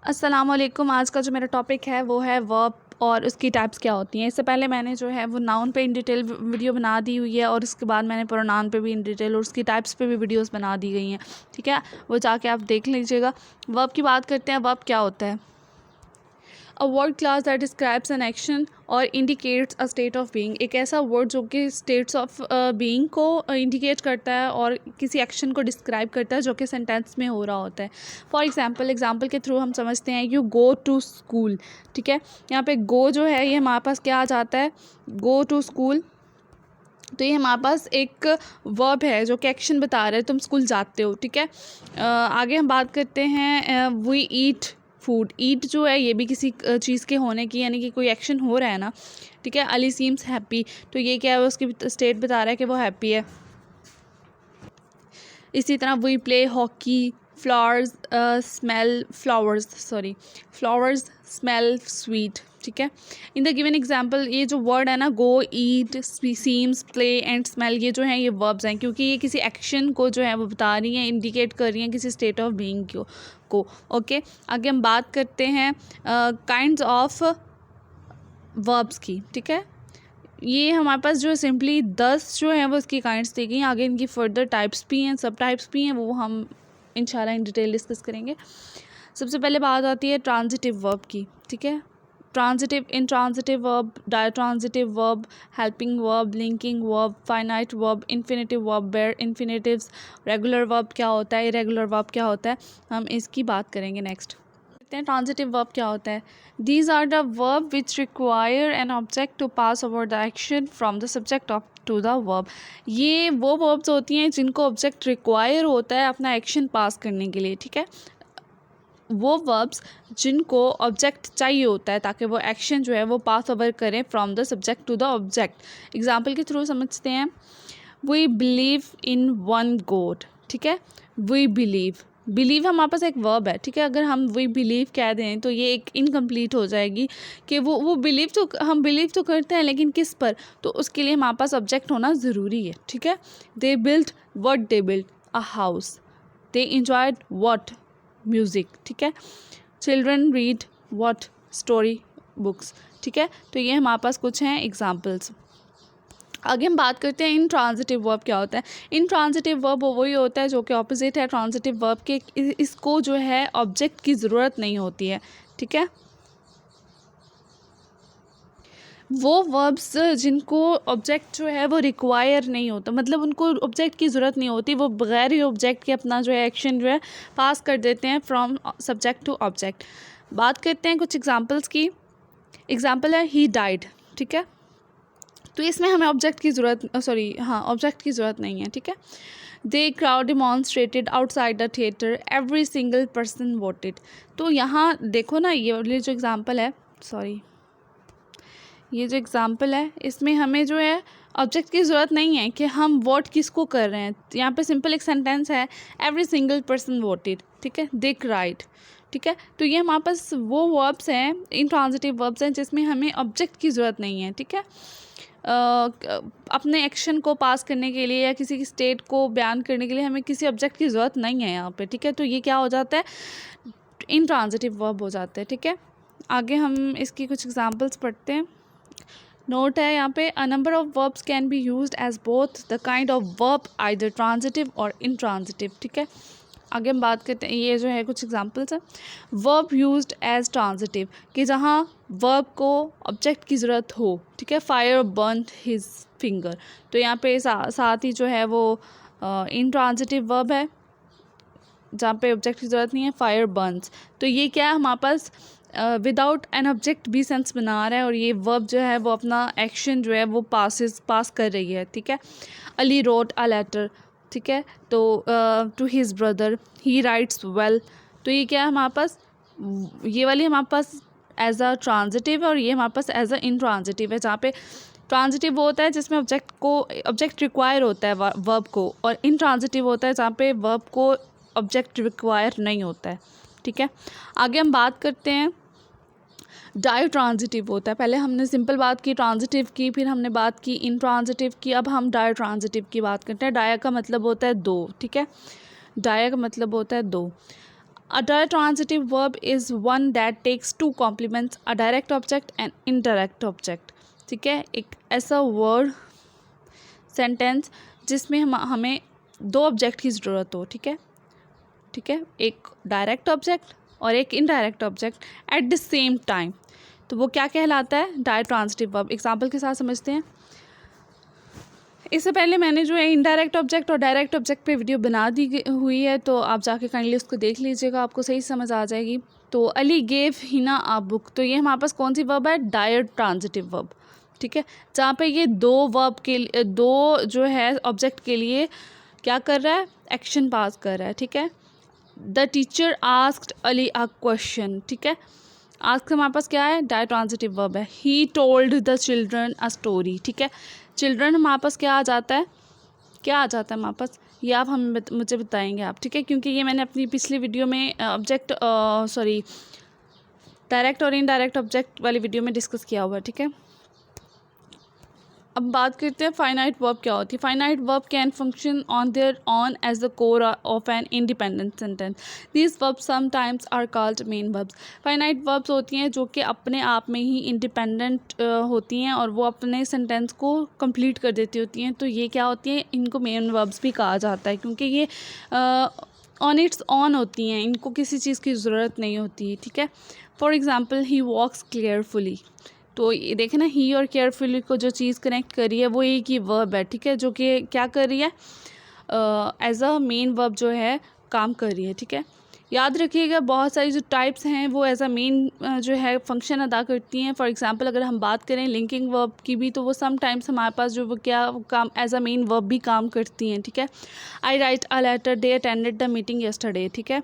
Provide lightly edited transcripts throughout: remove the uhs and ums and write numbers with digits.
अस्सलाम वालेकुम। आज का जो मेरा टॉपिक है वो है वर्ब और उसकी टाइप्स क्या होती हैं। इससे पहले मैंने जो है वो नाउन पे इन डिटेल वीडियो बना दी हुई है और उसके बाद मैंने प्रोनाउन पे भी इन डिटेल और उसकी टाइप्स पे भी वीडियोस बना दी गई हैं। ठीक है, वो जाके आप देख लीजिएगा। वर्ब की बात करते हैं। वर्ब क्या होता है? A word class that describes an action और indicates a state of being. एक ऐसा वर्ड जो कि स्टेट्स ऑफ बीइंग को इंडिकेट करता है और किसी एक्शन को डिस्क्राइब करता है जो कि सेंटेंस में हो रहा होता है। फॉर एग्जांपल के थ्रू हम समझते हैं यू गो टू स्कूल। ठीक है, यहाँ पे गो जो है ये हमारे पास क्या आ जाता है? Go to school. तो ये हमारे पास एक वर्ब है जो कि एक्शन बता रहा है, तुम स्कूल जाते हो। ठीक है, आगे हम बात करते हैं वी ईट फूड। ईट जो है ये भी किसी चीज़ के होने की, यानी कि कोई एक्शन हो रहा है ना। ठीक है, अली सीम्स हैप्पी, तो ये क्या है? उसकी स्टेट बता रहा है कि वो हैप्पी है। इसी तरह we play hockey. Flowers smell sweet. ठीक है, इन द गिवन एग्जाम्पल ये जो वर्ड है ना, गो, ईट, सीम्स, प्ले एंड स्मेल, ये जो हैं ये वर्ब्स हैं क्योंकि ये किसी एक्शन को जो है वो बता रही हैं, इंडिकेट कर रही हैं किसी स्टेट ऑफ बीइंग को। ओके, आगे हम बात करते हैं काइंड्स ऑफ वर्ब्स की। ठीक है, ये हमारे पास जो सिंपली 10 जो हैं वो इसकी काइंड्स दी गई। आगे इनकी फर्दर टाइप्स भी हैं, सब टाइप्स भी हैं, वो हम इंशाल्लाह इन डिटेल डिस्कस करेंगे। सबसे पहले बात आती है ट्रांजिटिव वर्ब की। ठीक है, intransitive verb, ditransitive verb, helping verb, linking verb, finite verb, infinitive verb, bare infinitives, regular verb क्या होता है, इरेगुलर वर्ब क्या होता है, हम इसकी बात करेंगे नेक्स्ट। ट्रांजिटिव वर्ब क्या होता है? These are the verb which require an object to pass over the action from the subject of to the verb. ये वो वर्ब्स होती हैं जिनको ऑब्जेक्ट रिक्वायर होता है अपना एक्शन पास करने के लिए। ठीक है, वो वर्ब्स जिनको ऑब्जेक्ट चाहिए होता है ताकि वो एक्शन जो है वो पास ओवर करें from the subject to the object. Example के थ्रू समझते हैं। We believe in one God. ठीक है, वी बिलीव हमारे पास एक वर्ब है। ठीक है, अगर हम वी बिलीव कह दें तो ये एक इनकम्प्लीट हो जाएगी कि वो बिलीव तो हम बिलीव तो करते हैं लेकिन किस पर, तो उसके लिए हमारे पास ऑब्जेक्ट होना ज़रूरी है। ठीक है, they build what they build a house. They enjoyed what music. ठीक है, children read what story books. ठीक है, तो ये हमारे पास कुछ हैं एग्जाम्पल्स। आगे हम बात करते हैं इंट्रांजिटिव वर्ब क्या होता है। इंट्रांजिटिव वर्ब वही होता है जो कि ऑपोजिट है ट्रांजिटिव वर्ब के। इसको जो है ऑब्जेक्ट की ज़रूरत नहीं होती है। ठीक है, वो वर्ब्स जिनको ऑब्जेक्ट जो है वो रिक्वायर नहीं होता, मतलब उनको ऑब्जेक्ट की ज़रूरत नहीं होती, वो बगैर ही ऑब्जेक्ट के अपना जो है एक्शन जो है पास कर देते हैं फ्रॉम सब्जेक्ट टू ऑब्जेक्ट। बात करते हैं कुछ एग्जांपल्स की। एग्जांपल है ही डाइड। ठीक है, तो इसमें हमें ऑब्जेक्ट की ऑब्जेक्ट की ज़रूरत नहीं है। ठीक है, they crowd demonstrated outside the theatre, every single person voted. तो यहाँ देखो ना, ये जो एग्ज़ाम्पल है, ये जो एग्ज़ाम्पल है इसमें हमें जो है ऑब्जेक्ट की ज़रूरत नहीं है कि हम वोट किसको कर रहे हैं। यहाँ पे सिंपल एक सेंटेंस है, एवरी सिंगल पर्सन वोटेड। ठीक है, दे क्राइड। ठीक है, तो ये हमारे पास वो वर्ब्स हैं, इंट्रांजिटिव वर्ब्स हैं जिसमें हमें ऑब्जेक्ट की ज़रूरत नहीं है। ठीक है, अपने एक्शन को पास करने के लिए या किसी की स्टेट को बयान करने के लिए हमें किसी ऑब्जेक्ट की ज़रूरत नहीं है यहाँ पे। ठीक है, तो ये क्या हो जाता है? इंट्रांजिटिव वर्ब हो जाता है। ठीक है, आगे हम इसकी कुछ एग्जांपल्स पढ़ते हैं। नोट है यहाँ पे, a number of verbs can be used as both the kind of verb either transitive और इंट्रांजिटिव। ठीक है, आगे हम बात करते हैं, ये जो है कुछ एग्जांपल्स हैं। वर्ब यूज्ड एज ट्रांजिटिव, कि जहाँ वर्ब को ऑब्जेक्ट की ज़रूरत हो। ठीक है, फायर बर्न्ड हिज फिंगर, तो यहाँ पे साथ ही जो है वो इंट्रांजिटिव वर्ब है जहाँ पे ऑब्जेक्ट की ज़रूरत नहीं है, फायर बर्न्स। तो ये क्या है हमारे पास विदाउट एन ऑब्जेक्ट भी सेंस बना रहा है और ये वर्ब जो है वो अपना एक्शन जो है वो पास कर रही है। ठीक है, अली रोट अ लेटर। ठीक है, तो to his brother, he writes well. तो ये क्या है हमारे पास? ये वाली हमारे पास एज अ ट्रांजिटिव है और ये हमारे पास एज अ इंट्रांजिटिव है। जहाँ पे ट्रांजिटिव वो होता है जिसमें ऑब्जेक्ट रिक्वायर होता है वर्ब को, और इंट्रांजिटिव होता है जहाँ पे वर्ब को ऑब्जेक्ट रिक्वायर नहीं होता है। ठीक है, आगे हम बात करते हैं डायट्रांजिटिव होता है। पहले हमने सिंपल बात की ट्रांजिटिव की, फिर हमने बात की इंट्रांजिटिव की, अब हम डायट्रांजिटिव की बात करते हैं। डाया का मतलब होता है दो। ठीक है, डाया का मतलब होता है दो। A ditransitive verb is one that takes two complements, a direct object and indirect object. ठीक है, एक ऐसा वर्ड सेंटेंस जिसमें हमें दो ऑब्जेक्ट की ज़रूरत हो. ठीक है, एक डायरेक्ट ऑब्जेक्ट और एक indirect object at the same time. तो वो क्या कहलाता है? डायट्रांसिटिव वर्ब. एग्जाम्पल के साथ समझते हैं. इससे पहले मैंने जो है इनडायरेक्ट ऑब्जेक्ट और डायरेक्ट ऑब्जेक्ट पे वीडियो बना दी हुई है, तो आप जाके काइंडली उसको देख लीजिएगा, आपको सही समझ आ जाएगी. तो अली गेव हिना आ बुक, तो ये हमारे पास कौन सी वर्ब है? डायट्रांसिटिव वर्ब. ठीक है, जहाँ पे ये दो वर्ब के लिए, दो जो है ऑब्जेक्ट के लिए क्या कर रहा है? एक्शन पास कर रहा है. ठीक है, the teacher asked Ali a question. ठीक है, आस्क हमारे पास क्या है? डायट्रांसिटिव वर्ब है. He told the children a story. ठीक है, चिल्ड्रन हमारे पास क्या आ जाता है? क्या आ जाता है हमारे पास? ये आप मुझे बताएंगे आप. ठीक है, क्योंकि ये मैंने अपनी पिछली वीडियो में डायरेक्ट और इनडायरेक्ट ऑब्जेक्ट वाली वीडियो में डिस्कस किया हुआ है. ठीक है, अब बात करते हैं फाइनाइट वर्ब क्या होती है. Finite verb can function on their own as the core of an independent sentence. These verbs sometimes are called main verbs. Finite verbs होती हैं जो कि अपने आप में ही इंडिपेंडेंट होती हैं और वो अपने सेंटेंस को कंप्लीट कर देती होती हैं. तो ये क्या होती हैं? इनको मेन वर्ब्स भी कहा जाता है, क्योंकि ये ऑन इट्स ऑन होती हैं, इनको किसी चीज़ की ज़रूरत नहीं होती. ठीक है, for example he walks carefully. तो ये देखें ना, ही और केयरफुली को जो चीज़ कनेक्ट कर रही है वो एक ही वर्ब है. ठीक है, जो कि क्या कर रही है? एज अ मेन वर्ब जो है काम कर रही है. ठीक है, याद रखिएगा बहुत सारी जो टाइप्स हैं वो एज अ मेन जो है फंक्शन अदा करती हैं. फॉर एग्जांपल अगर हम बात करें लिंकिंग वर्ब की भी, तो वो समटाइम्स हमारे पास जो वो क्या काम एज अ मेन वर्ब भी काम करती हैं. ठीक है, I write a letter, they attended the meeting yesterday. ठीक है,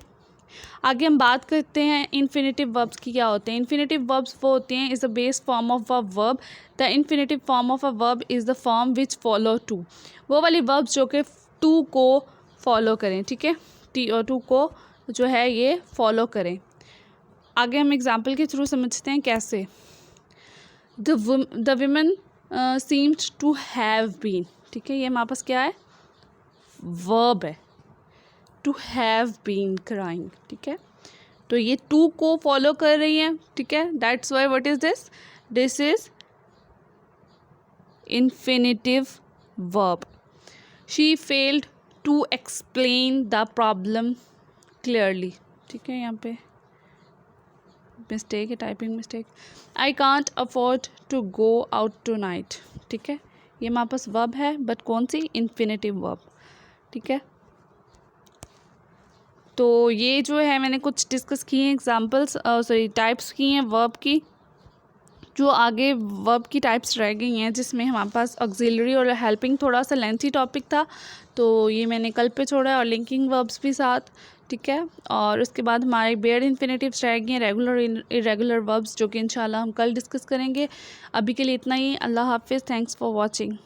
आगे हम बात करते हैं इन्फिनेटिव वर्ब्स की क्या होते हैं. इन्फिनेटिव वर्ब्स वो होते हैं is the base form of a verb. The infinitive form of a verb is the form which follow to. वो वाली वर्ब्स जो कि टू को फॉलो करें. ठीक है, टू को जो है ये फॉलो करें. आगे हम एग्जाम्पल के थ्रू समझते हैं कैसे. The women seemed to have been. ठीक है, ये हमारे पास क्या है? वर्ब है. To have been crying. ठीक है, तो ये टू को फॉलो कर रही हैं. ठीक है, that's why what is this? This is infinitive verb. She failed to explain the problem clearly. ठीक है, यहाँ पे मिस्टेक है, typing mistake. I can't afford to go out tonight. ठीक है, ये हमारे पास वर्ब है, बट कौन सी? Infinitive verb. ठीक है, तो ये जो है मैंने कुछ डिस्कस किए हैं एग्जाम्पल्स, टाइप्स की हैं वर्ब की. जो आगे वर्ब की टाइप्स रह गई हैं, जिसमें हमारे पास ऑक्सिलरी और हेल्पिंग थोड़ा सा लेंथी टॉपिक था, तो ये मैंने कल पे छोड़ा है, और लिंकिंग वर्ब्स भी साथ. ठीक है, और उसके बाद हमारे बेयर इन्फिनेटिव्स रह गए हैं, रेगुलर इरेगुलर वर्ब्स, जो कि इंशाल्लाह हम कल डिस्कस करेंगे. अभी के लिए इतना ही. अल्लाह हाफिज़. Thanks for watching.